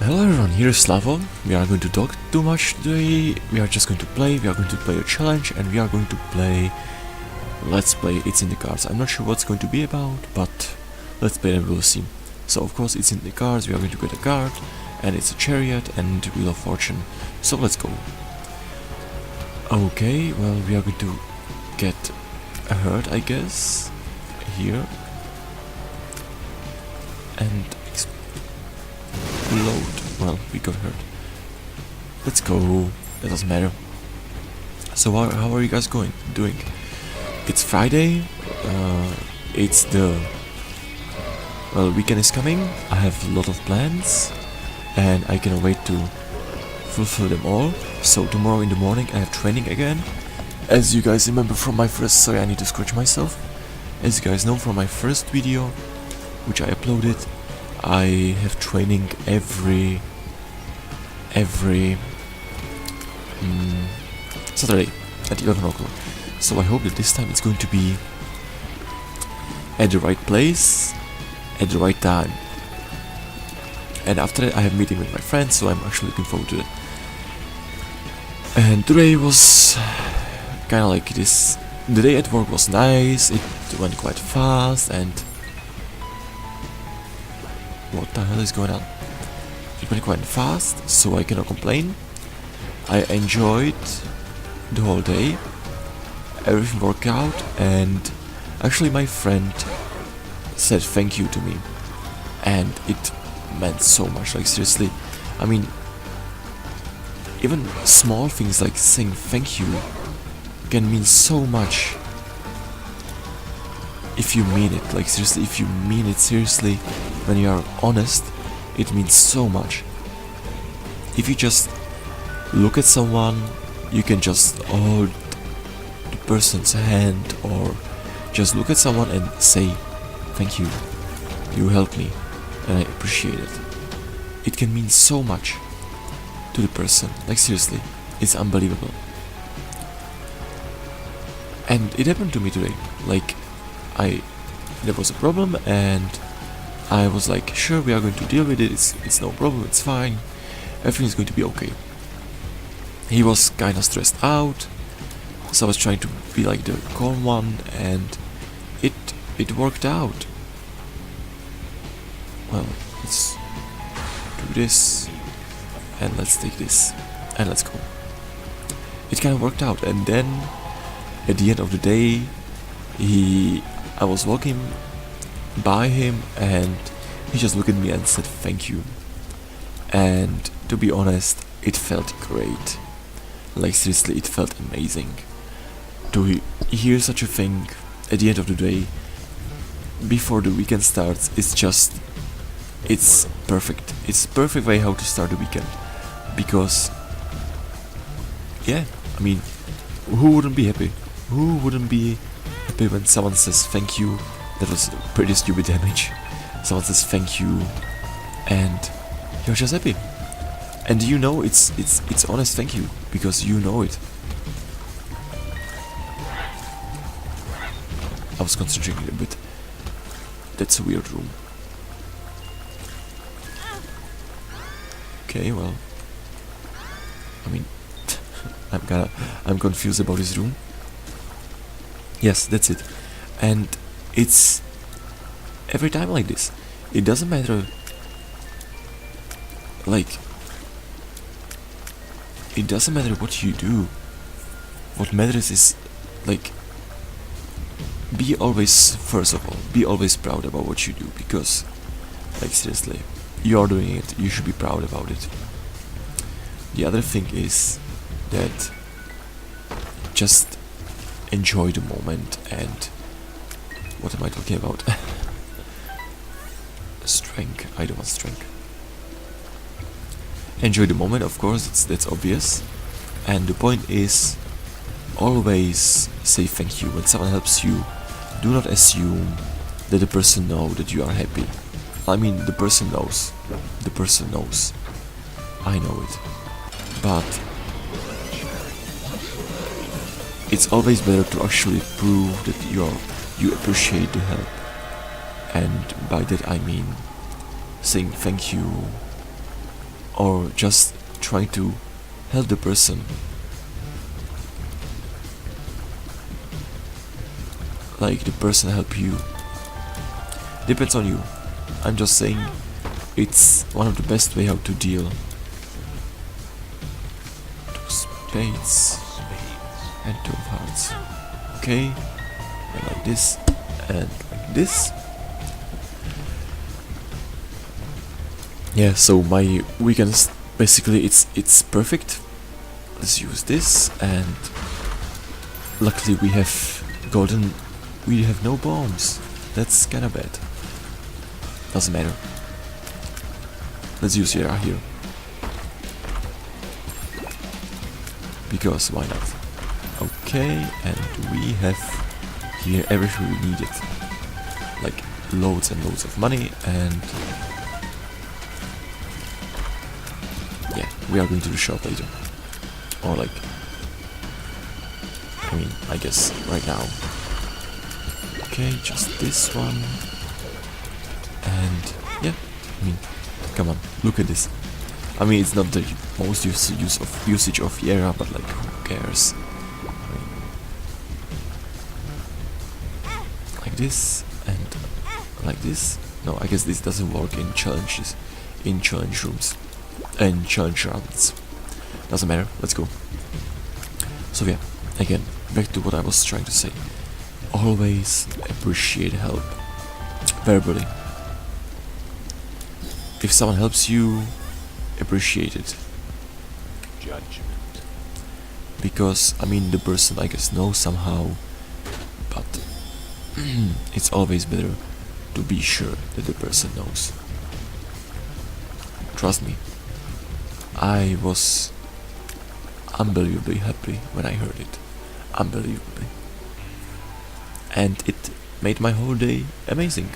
Hello everyone, here is Slavo. We are going to talk too much today. We are just going to play. We are going to play a challenge and we are going to play Let's Play It's in the Cards. I'm not sure what's going to be about, but let's play and we'll see. So of course it's in the cards, we are going to get a card, and it's a chariot and Wheel of Fortune. So let's go. Okay, well we are going to get a herd, I guess, here. And explode. Well, we got hurt. Let's go. It doesn't matter. So how are you guys doing? It's Friday. It's the weekend is coming. I have a lot of plans, and I cannot wait to fulfill them all. So tomorrow in the morning I have training again. As you guys remember from my first, sorry, I need to scratch myself. As you guys know from my first video, which I uploaded, I have training every Saturday at 11 o'clock. So I hope that this time it's going to be at the right place, at the right time. And after that I have a meeting with my friends, so I'm actually looking forward to it. And today was kinda like this. The day at work was nice, it went quite fast, and what the hell is going on? It went quite fast, so I cannot complain. I enjoyed the whole day. Everything worked out, and actually my friend said thank you to me, and it meant so much. Like seriously, I mean, even small things like saying thank you can mean so much if you mean it. Like seriously, if you mean it seriously, when you are honest, it means so much. If you just look at someone, you can just hold the person's hand, or just look at someone and say thank you, you helped me and I appreciate it. It can mean so much to the person. Like seriously, it's unbelievable. And it happened to me today. Like there was a problem and I was like, sure, we are going to deal with it, it's no problem, it's fine, everything is going to be okay. He was kinda stressed out, so I was trying to be like the calm one, and it worked out. Well, let's do this, and let's take this, and let's go. It kinda worked out, and then at the end of the day, I was walking by him and he just looked at me and said thank you. And to be honest, it felt great. Like seriously, it felt amazing to hear such a thing at the end of the day before the weekend starts. It's perfect. It's perfect way how to start the weekend, because yeah, I mean, who wouldn't be happy? Who wouldn't be happy when someone says thank you? That was a pretty stupid damage. Someone says thank you and you're just happy. And you know it's honest thank you, because you know it. I was concentrating a bit. That's a weird room. Okay, well, I mean, I'm confused about this room. Yes, that's it. And it's every time like this. It doesn't matter, like, it doesn't matter what you do. What matters is, like, be always, first of all, be always proud about what you do, because, like, seriously, you're doing it, you should be proud about it. The other thing is that just enjoy the moment. And what am I talking about? Strength. I don't want strength. Enjoy the moment, of course, that's obvious. And the point is, always say thank you when someone helps you. Do not assume that the person knows that you are happy. I mean, the person knows. The person knows. I know it. But it's always better to actually prove that you appreciate the help. And by that I mean saying thank you, or just trying to help the person. Like the person help you. Depends on you. I'm just saying it's one of the best way how to deal. Two spades and two of hearts. Okay, and like this and like this. Yeah, so my weekends basically it's perfect. Let's use this, and luckily we have no bombs. That's kinda bad. Doesn't matter. Let's use Yera here. Because why not? Okay, and we have here everything we needed. Like loads and loads of money, and yeah, we are going to the shop later. Or like, I mean, I guess right now. Okay, just this one. And yeah, I mean, come on, look at this. I mean, it's not the most usage of Yera, but like, who cares? I mean, like this and like this. No, I guess this doesn't work in challenges, in challenge rooms, and challenge rounds. Doesn't matter. Let's go. So yeah, again, back to what I was trying to say. Always appreciate help verbally. If someone helps you, appreciate it. Judgment. Because, I mean, the person, I guess, knows somehow, but it's always better to be sure that the person knows. Trust me, I was unbelievably happy when I heard it. Unbelievably. And it made my whole day amazing.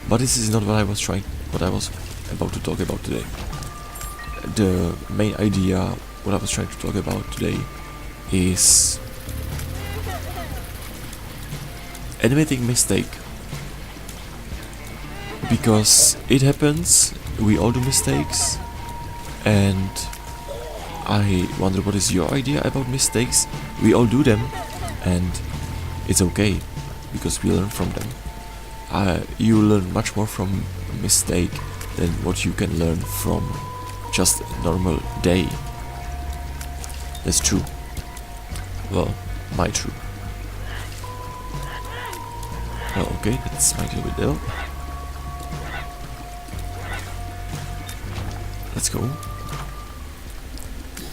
But this is not what I was about to talk about today. The main idea, what I was trying to talk about today, is admitting mistake. Because it happens, we all do mistakes, and I wonder what is your idea about mistakes. We all do them, and it's okay, because we learn from them. You learn much more from a mistake than what you can learn from just a normal day. That's true. Well, my true. Well, okay, that's my little bit ill. Let's go.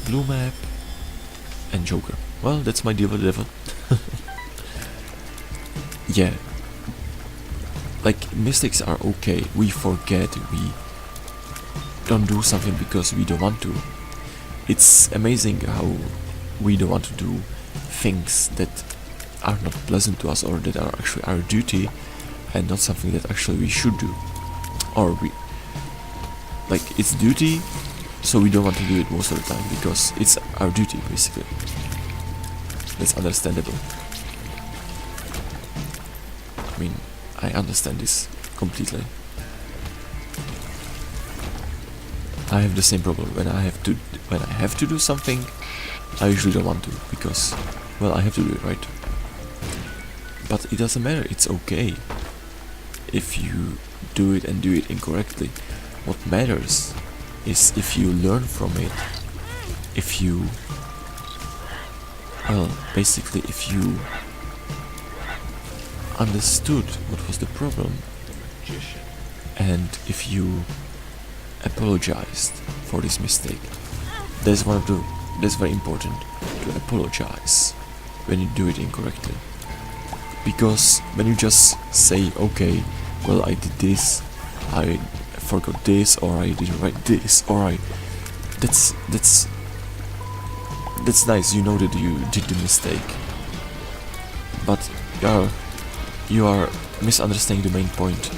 Blue map and Joker. Well, that's my deal with the devil. Yeah. Like, mistakes are okay. We forget, we don't do something because we don't want to. It's amazing how we don't want to do things that are not pleasant to us, or that are actually our duty and not something that actually we should do. Or like, it's duty, so we don't want to do it most of the time because it's our duty, basically. That's understandable. I mean, I understand this completely. I have the same problem when I have to do something. I usually don't want to because, well, I have to do it, right? But it doesn't matter. It's okay if you do it and do it incorrectly. What matters is if you learn from it. If you, well, basically, if you understood what was the problem, and if you apologized for this mistake. That's very important, to apologize when you do it incorrectly. Because when you just say, okay, well, I did this, I forgot this, or I didn't write this, or that's nice, you know that you did the mistake. But you are misunderstanding the main point.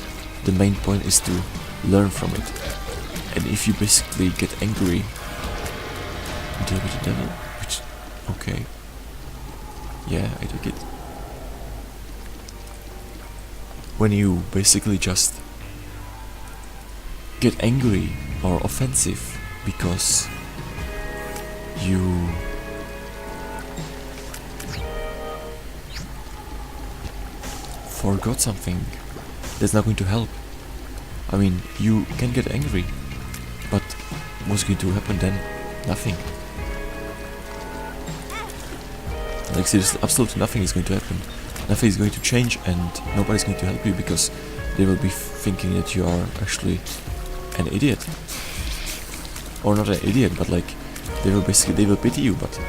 The main point is to learn from it. And if you basically get angry, deal with the devil, which, okay, yeah, I take it. When you basically just get angry or offensive because you forgot something that's not going to help. I mean, you can get angry, but what's going to happen then? Nothing. Like seriously, absolutely nothing is going to happen. Nothing is going to change, and nobody's going to help you because they will be thinking that you are actually an idiot. Or not an idiot, but like they will pity you, but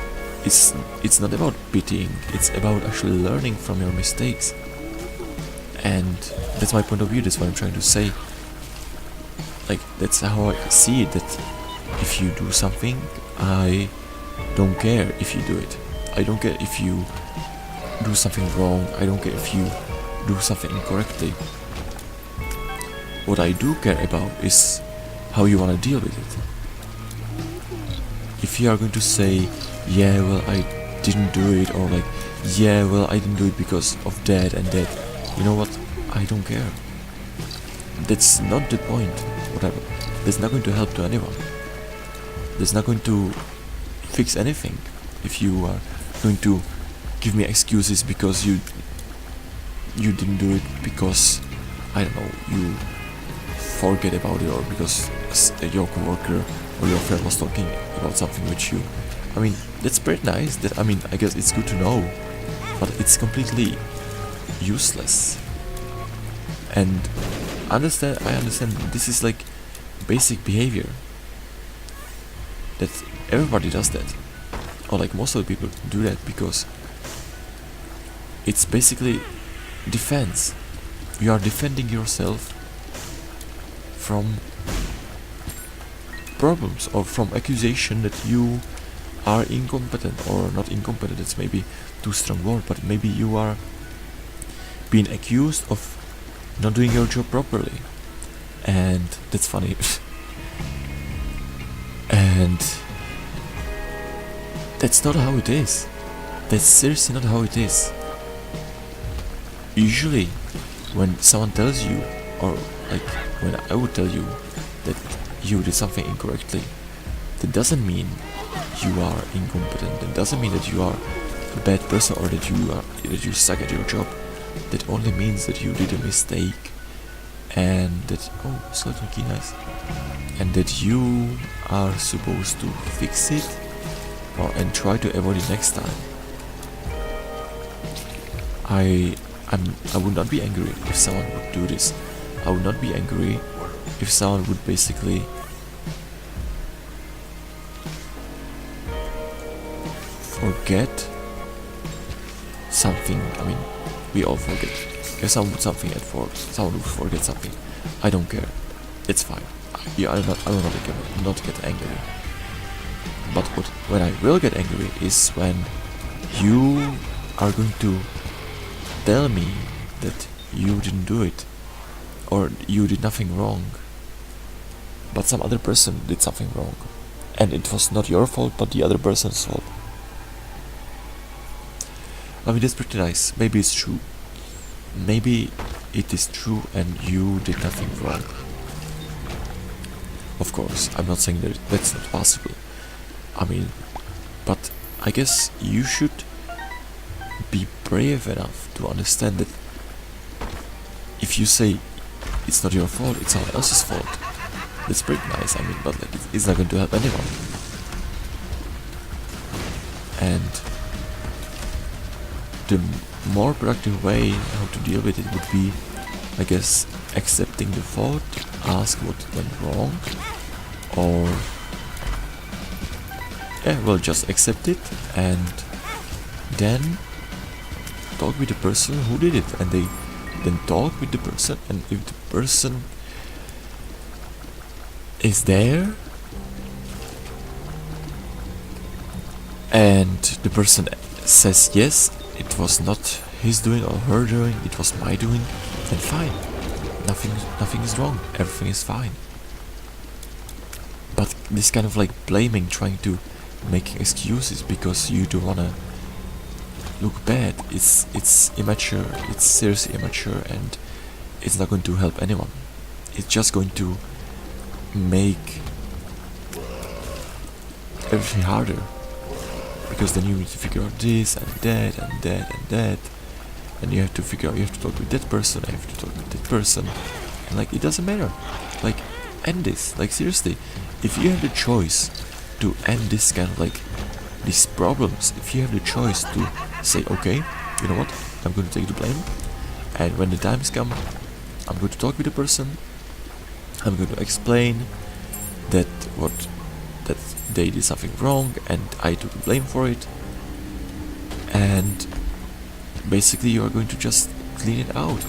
it's not about pitying, it's about actually learning from your mistakes. And that's my point of view, that's what I'm trying to say. Like, that's how I see it, that if you do something, I don't care if you do it. I don't care if you do something wrong, I don't care if you do something incorrectly. What I do care about is how you want to deal with it. If you are going to say, yeah, well, I didn't do it, or like, yeah, well, I didn't do it because of that and that, you know what, I don't care. That's not the point, whatever. That's not going to help to anyone. That's not going to fix anything. If you are going to give me excuses because you didn't do it because, I don't know, you forget about it, or because your coworker or your friend was talking about something with you. I mean, that's pretty nice. That, I mean, I guess it's good to know, but it's completely useless. And I understand this is like basic behavior, that everybody does that, or like most of the people do that, because it's basically defense. You are defending yourself from problems or from accusation that you are incompetent, or not incompetent, it's maybe too strong word, but maybe you are being accused of not doing your job properly. And that's funny. And that's not how it is. That's seriously not how it is. Usually when someone tells you, or like when I would tell you that you did something incorrectly, that doesn't mean you are incompetent. That doesn't mean that you are a bad person, or that you suck at your job. That only means that you did a mistake, and that okay, nice, and that you are supposed to fix it, and try to avoid it next time. I would not be angry if someone would do this. I would not be angry if someone would basically forget something. I mean, we all forget. If someone would someone would forget something, I don't care. It's fine. I will not get angry. But when I will get angry is when you are going to tell me that you didn't do it, or you did nothing wrong, but some other person did something wrong, and it was not your fault but the other person's fault. I mean, that's pretty nice. Maybe it's true. Maybe it is true and you did nothing wrong. Of course, I'm not saying that that's not possible. I mean, but I guess you should be brave enough to understand that if you say it's not your fault, it's someone else's fault, that's pretty nice. I mean, but like it's not going to help anyone. And the more productive way how to deal with it would be, I guess, accepting the fault, ask what went wrong, or just accept it, and then talk with the person who did it, and they then talk with the person, and if the person is there and the person says yes, it was not his doing or her doing, it was my doing, then fine. Nothing is wrong. Everything is fine. But this kind of like blaming, trying to make excuses because you don't wanna look bad, it's immature. It's seriously immature, and it's not going to help anyone. It's just going to make everything harder. Because then you need to figure out this and that and that and that. And you have to figure out, you have to talk with that person, I have to talk with that person. And like, it doesn't matter. Like, end this. Like, seriously. If you have the choice to end this kind of like, these problems, if you have the choice to say, okay, you know what, I'm going to take the blame. And when the times come, I'm going to talk with the person. I'm going to explain that they did something wrong and I took the blame for it. And basically you are going to just clean it out.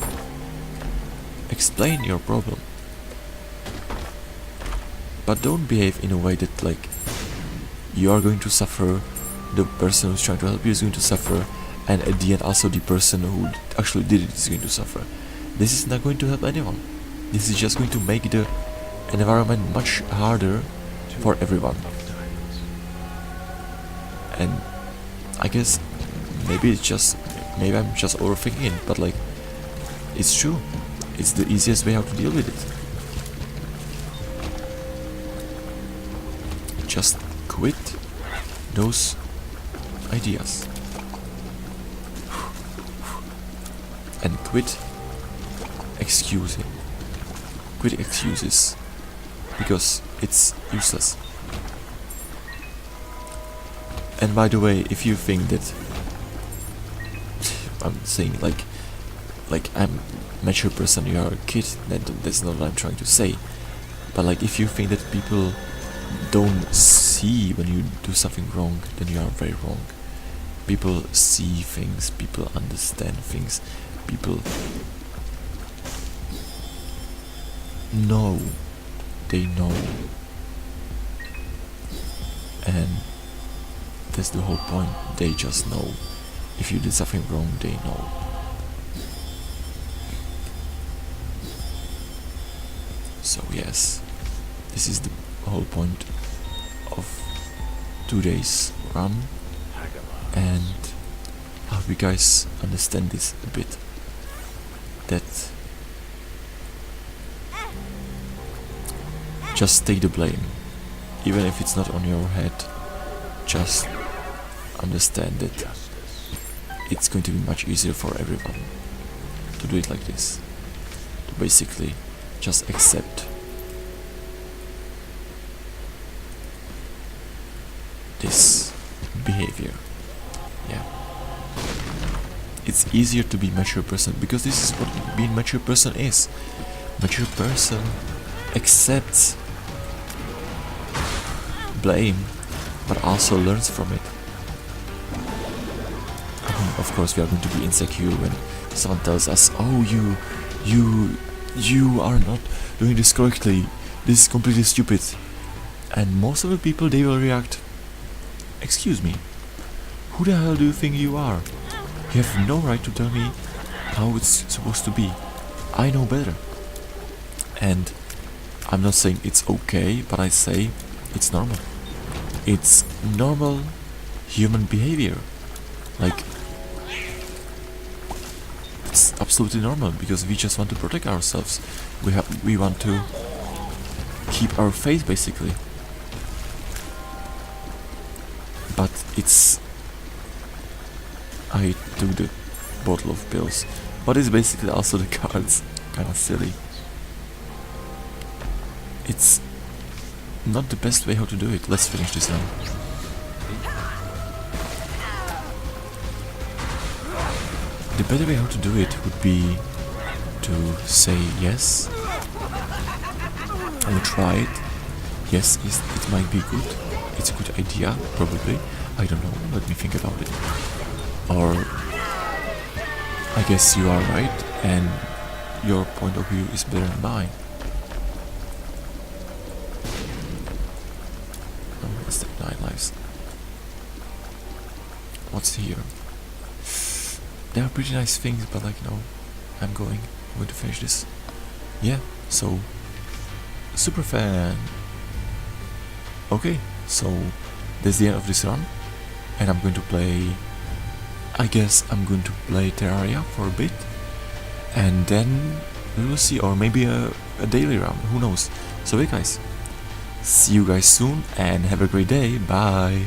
Explain your problem. But don't behave in a way that like you are going to suffer, the person who's trying to help you is going to suffer, and at the end also the person who actually did it is going to suffer. This is not going to help anyone. This is just going to make the environment much harder for everyone. And I guess maybe I'm just overthinking it, but like, it's true. It's the easiest way how to deal with it. Just quit those ideas. And quit excusing. Quit excuses. Because it's useless. And by the way, if you think that I'm saying like I'm a mature person, you are a kid, then that's not what I'm trying to say. But like, if you think that people don't see when you do something wrong, then you are very wrong. People see things, people understand things, people know. They know. And that's the whole point. They just know. If you did something wrong, they know. So yes, this is the whole point of today's run, and I hope you guys understand this a bit, that just take the blame, even if it's not on your head. Just understand that it's going to be much easier for everyone to do it like this, to basically just accept this behavior. Yeah, it's easier to be a mature person, because this is what being a mature person is. Mature person accepts blame, but also learns from it. Of course, we are going to be insecure when someone tells us, "Oh, you are not doing this correctly. This is completely stupid." And most of the people, they will react, "Excuse me, who the hell do you think you are? You have no right to tell me how it's supposed to be. I know better." And I'm not saying it's okay, but I say it's normal. It's normal human behavior. Like, it's absolutely normal, because we just want to protect ourselves. We want to keep our faith, basically. But it's... I took the bottle of pills, but it's basically also the cards. Kinda silly. It's not the best way how to do it. Let's finish this now. The better way how to do it would be to say yes, I will try it. Yes, it might be good. It's a good idea, probably. I don't know. Let me think about it. Or I guess you are right, and your point of view is better than mine. Let's take 9 lives. What's here? There are pretty nice things, but like, no, I'm going to finish this. Yeah, so super fan. Okay, so that's the end of this run, and I'm going to play, I guess I'm going to play Terraria for a bit, and then we will see, or maybe a daily run, who knows. So hey guys, See you guys soon and have a great day. Bye.